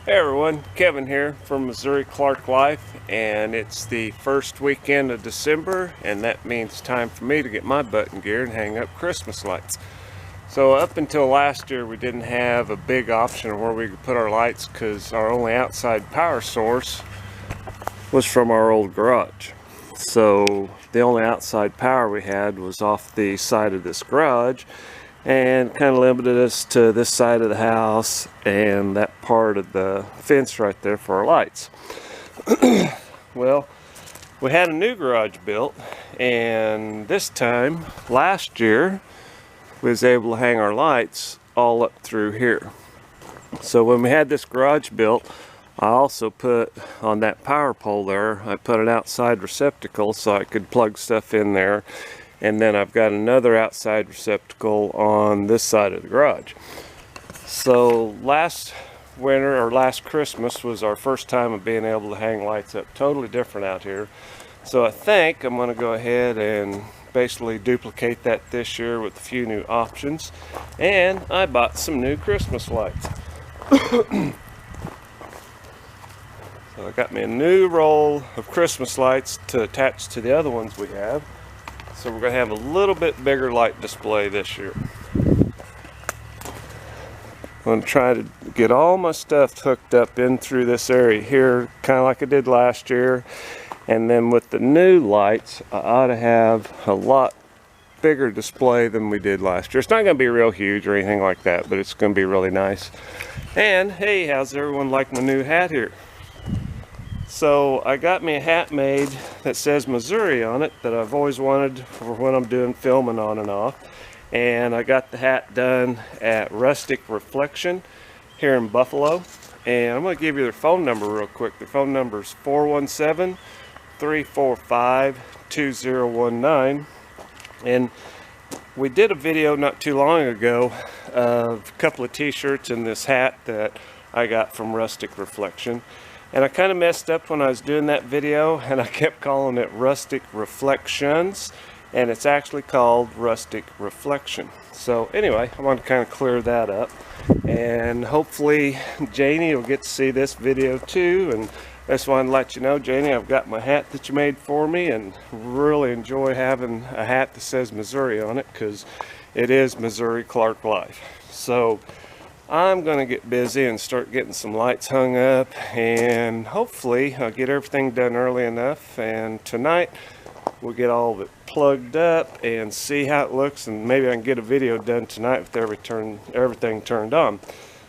Hey everyone, Kevin here from Missouri Clark Life, and it's the first weekend of December, and that means time for me to get my butt in gear and hang up Christmas lights. So up until last year we didn't have a big option of where we could put our lights because our only outside power source was from our old garage. So the only outside power we had was off the side of this garage, and kind of limited us to this side of the house and that part of the fence right there for our lights. Well, we had a new garage built, and this time last year we was able to hang our lights all up through here. So when we had this garage built, I also put on that power pole there, I put an outside receptacle so I could plug stuff in there. And then I've got another outside receptacle on this side of the garage. So last winter, or last Christmas, was our first time of being able to hang lights up. Totally different out here. So I think I'm going to go ahead and basically duplicate that this year with a few new options. And I bought some new Christmas lights. So I got me a new roll of Christmas lights to attach to the other ones we have. So we're going to have a little bit bigger light display this year. I'm going to try to get all my stuff hooked up in through this area here, kind of like I did last year. And then with the new lights, I ought to have a lot bigger display than we did last year. It's not going to be real huge or anything like that, but it's going to be really nice. And hey, how's everyone like my new hat here? So I got me a hat made that says Missouri on it that I've always wanted for when I'm doing filming on and off. And I got the hat done at Rustic Reflection here in Buffalo. And I'm going to give you their phone number real quick. Their phone number is 417-345-2019. And we did a video not too long ago of a couple of t-shirts and this hat that I got from Rustic Reflection. And I kind of messed up when I was doing that video, and I kept calling it Rustic Reflections, and it's actually called Rustic Reflection. So anyway, I want to kind of clear that up, and hopefully Janie will get to see this video too. And I just wanted to let you know, Janie, I've got my hat that you made for me, and really enjoy having a hat that says Missouri on it, because it is Missouri Clark Life. So I'm going to get busy and start getting some lights hung up, and hopefully I'll get everything done early enough, and tonight we'll get all of it plugged up and see how it looks, and maybe I can get a video done tonight with everything turned on.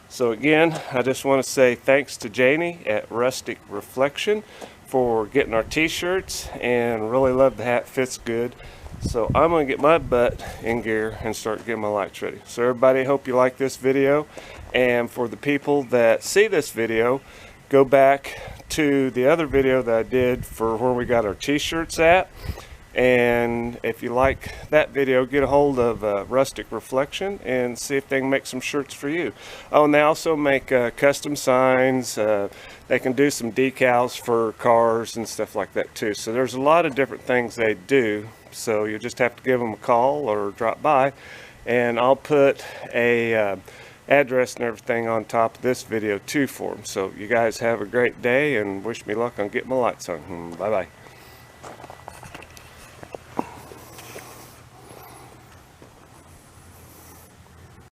So again, I just want to say thanks to Janie at Rustic Reflection for getting our t-shirts, and really love the hat, fits good. So I'm going to get my butt in gear and start getting my lights ready. So everybody, hope you like this video. And for the people that see this video, go back to the other video that I did for where we got our t-shirts at. And if you like that video, get a hold of Rustic Reflection and see if they can make some shirts for you. Oh, and they also make custom signs. They can do some decals for cars and stuff like that too. So there's a lot of different things they do. So you just have to give them a call or drop by, and I'll put a address and everything on top of this video too for them. So you guys have a great day, and wish me luck on getting my lights on. Bye bye.